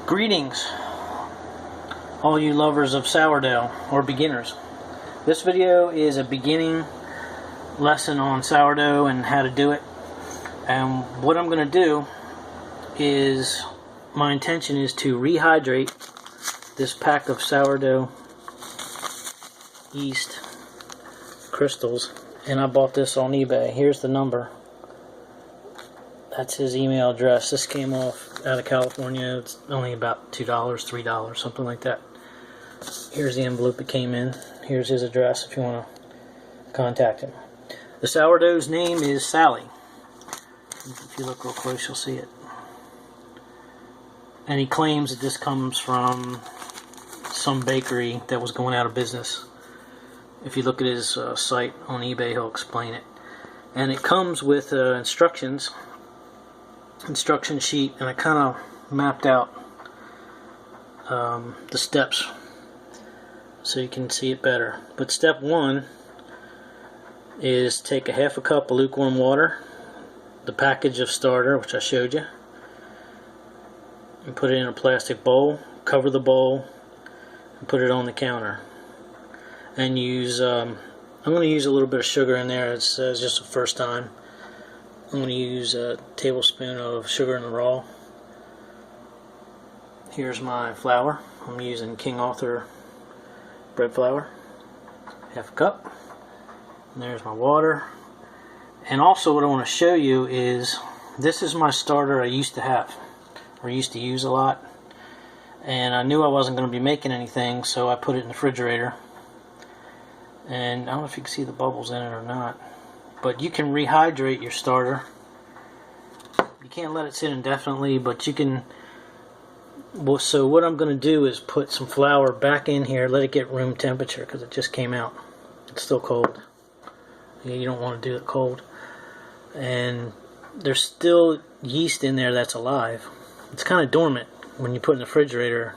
Greetings, all you lovers of sourdough or beginners. This video is a beginning lesson on sourdough and how to do it. And what I'm going to do is, my intention is to rehydrate this pack of sourdough yeast crystals. And I bought this on eBay. Here's the number. That's his email address. This came off out of California. It's only about $2, $3, something like that. Here's the envelope it came in. Here's his address if you want to contact him. The sourdough's name is Sally. If you look real close, you'll see it. And he claims that this comes from some bakery that was going out of business. If you look at his site on eBay, he'll explain it. And it comes with instruction sheet, and I kind of mapped out the steps so you can see it better. But step one is take a half a cup of lukewarm water, the package of starter which I showed you, and put it in a plastic bowl, cover the bowl, and put it on the counter. And use I'm going to use a little bit of sugar in there. It's just the first time. I'm going to use a tablespoon of sugar in the raw. Here's my flour. I'm using King Arthur bread flour, half a cup. And there's my water. And also what I want to show you is, this is my starter I used to have, or used to use a lot. And I knew I wasn't going to be making anything, so I put it in the refrigerator. And I don't know if you can see the bubbles in it or not, but you can rehydrate your starter. You can't let it sit indefinitely, but you can. So what I'm going to do is put some flour back in here, let it get room temperature, because it just came out. It's still cold. You don't want to do it cold. And there's still yeast in there that's alive. It's kind of dormant. When you put it in the refrigerator,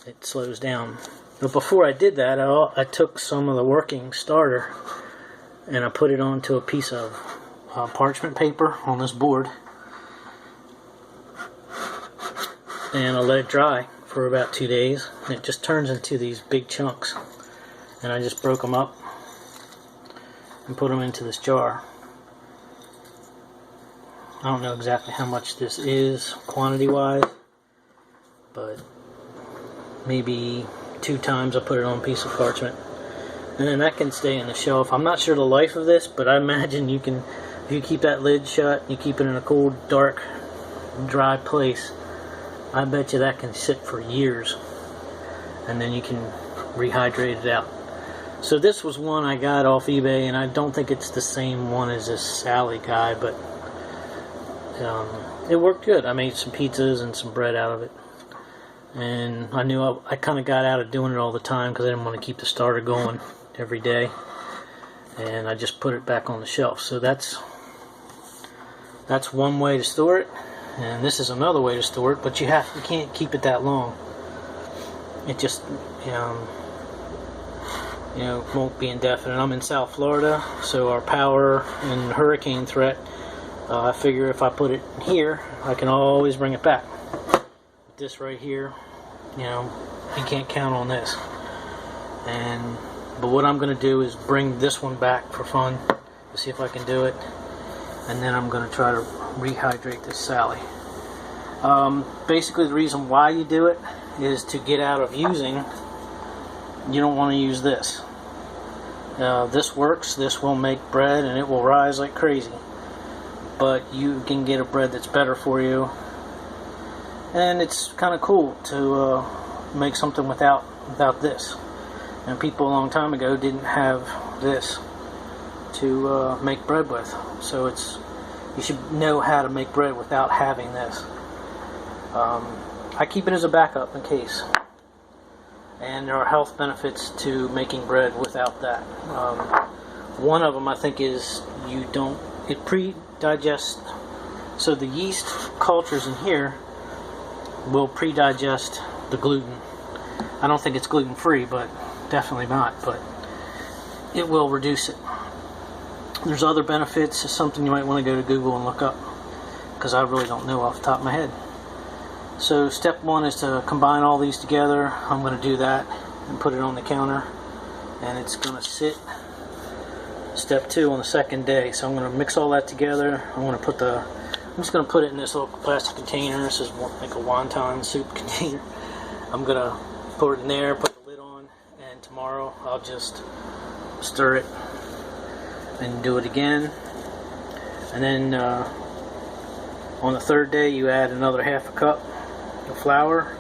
it slows down. But before I did that, I took some of the working starter and I put it onto a piece of parchment paper on this board, and I let it dry for about 2 days, and it just turns into these big chunks. And I just broke them up and put them into this jar. I don't know exactly how much this is quantity wise, but maybe 2 times I put it on a piece of parchment, and then that can stay in the shelf. I'm not sure the life of this, but I imagine you can, if you keep that lid shut, you keep it in a cool, dark, dry place, I bet you that can sit for years, and then you can rehydrate it out. So this was one I got off eBay, and I don't think it's the same one as this Sally guy, but it worked good. I made some pizzas and some bread out of it. And I knew I kind of got out of doing it all the time because I didn't want to keep the starter going every day. And I just put it back on the shelf. So that's one way to store it. And this is another way to store it, but you can't keep it that long. It just won't be indefinite. I'm in South Florida, so our power and hurricane threat, I figure if I put it here, I can always bring it back. This right here, you can't count on this. But what I'm going to do is bring this one back for fun, to see if I can do it, and then I'm going to try to rehydrate this Sally. Basically the reason why you do it is to get out of using. You don't want to use this. This works. This will make bread and it will rise like crazy, but you can get a bread that's better for you. And it's kind of cool to make something without this. And people a long time ago didn't have this to make bread with. So you should know how to make bread without having this. I keep it as a backup in case. And there are health benefits to making bread without that. One of them I think is it pre-digests. So the yeast cultures in here will pre-digest the gluten. I don't think it's gluten-free, but definitely not, but it will reduce it. There's other benefits. It's something you might want to go to Google and look up, because I really don't know off the top of my head. So step one is to combine all these together. I'm going to do that and put it on the counter, and it's going to sit. Step two on the second day. So I'm going to mix all that together. I'm just going to put it in this little plastic container. This is like a wonton soup container. I'm going to put it in there, put the lid on, and tomorrow I'll just stir it and do it again. And then on the third day you add another half a cup of flour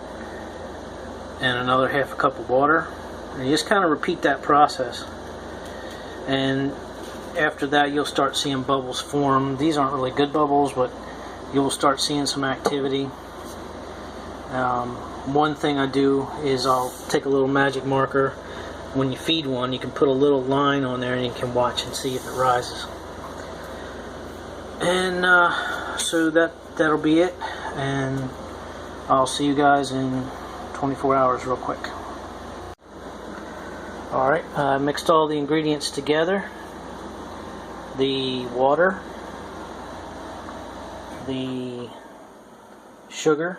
and another half a cup of water, and you just kind of repeat that process. And after that you'll start seeing bubbles form. These aren't really good bubbles, but you'll start seeing some activity. One thing I do is I'll take a little magic marker. When you feed one, you can put a little line on there and you can watch and see if it rises. And so that'll be it, and I'll see you guys in 24 hours real quick. Alright, I mixed all the ingredients together. The water, the sugar,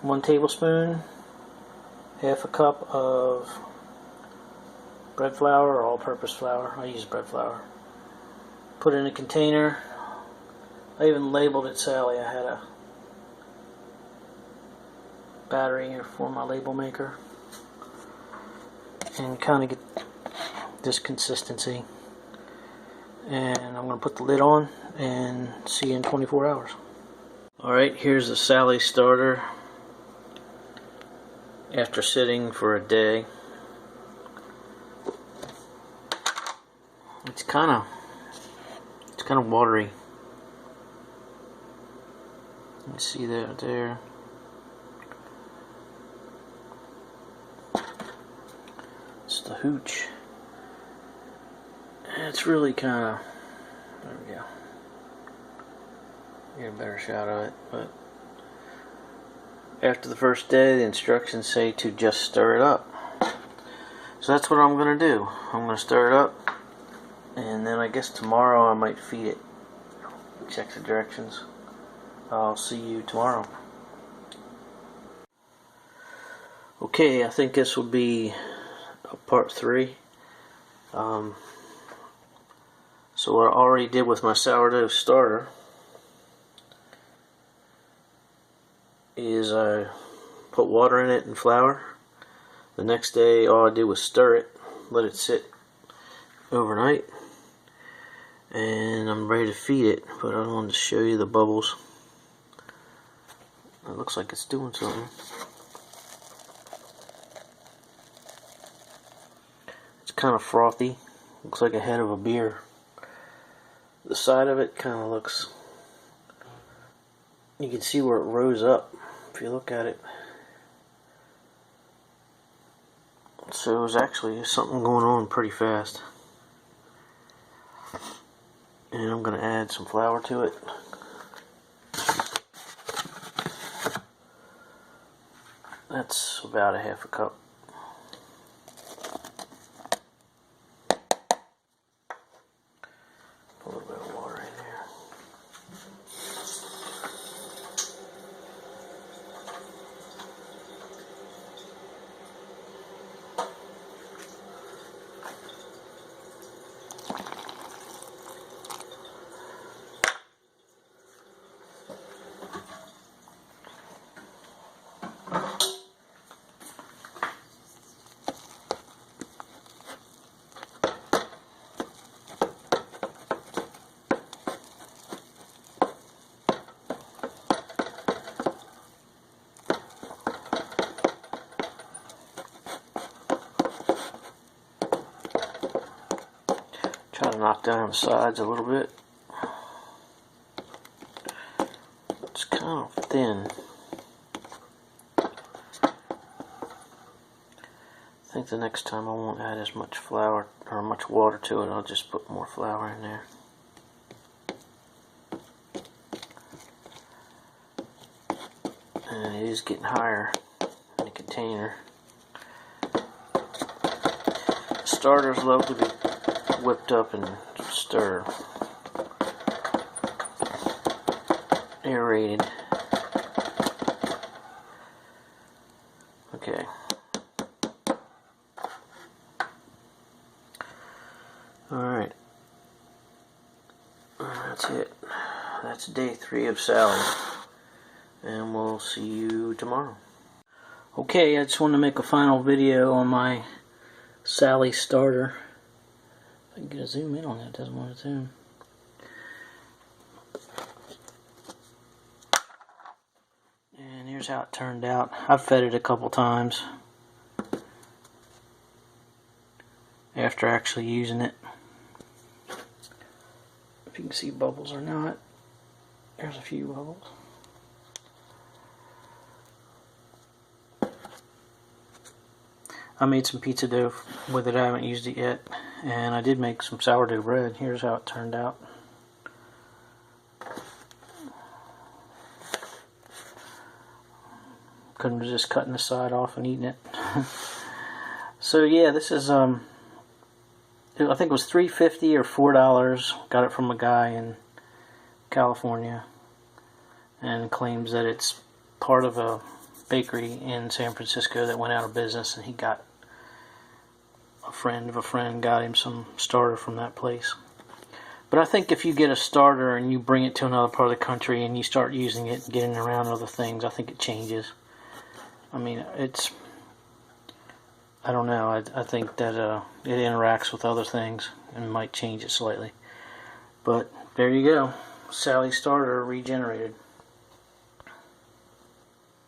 1 tablespoon, half a cup of bread flour or all-purpose flour. I use bread flour. Put it in a container. I even labeled it Sally. I had a battery here for my label maker. And kind of get this consistency. And I'm going to put the lid on and see you in 24 hours. Alright, here's the Sally starter after sitting for a day. It's kind of watery. You see that there? It's the hooch. It's really kind of, there we go. Get a better shot of it. But after the first day, the instructions say to just stir it up. So that's what I'm going to do. I'm going to stir it up, and then I guess tomorrow I might feed it. Check the directions. I'll see you tomorrow. Okay, I think this will be part 3. So what I already did with my sourdough starter is I put water in it and flour. The next day all I did was stir it, let it sit overnight, and I'm ready to feed it, but I wanted to show you the bubbles. It looks like it's doing something. It's kind of frothy, looks like a head of a beer. The side of it kind of looks, you can see where it rose up if you look at it. So there's actually something going on pretty fast. And I'm going to add some flour to it. That's about a half a cup. A little bit of water in there. Try to knock down the sides a little bit. It's kind of thin. I think the next time I won't add as much flour or much water to it. I'll just put more flour in there. And it is getting higher in the container. Starters love to be whipped up and stir. Aerated. That's day 3 of Sally, and we'll see you tomorrow. Okay, I just wanted to make a final video on my Sally starter. If I can get a zoom in on that, it doesn't want to zoom. And here's how it turned out. I've fed it a couple times after actually using it. If you can see bubbles or not. There's a few bubbles. I made some pizza dough with it. I haven't used it yet. And I did make some sourdough bread. Here's how it turned out. Couldn't resist cutting the side off and eating it. So yeah, this is I think it was $3.50 or $4. Got it from a guy in California, and claims that it's part of a bakery in San Francisco that went out of business, and he got a friend of a friend got him some starter from that place. But I think if you get a starter and you bring it to another part of the country and you start using it and getting around other things, I think it changes. I mean, I don't know, I think that it interacts with other things and might change it slightly. But there you go, Sally starter regenerated.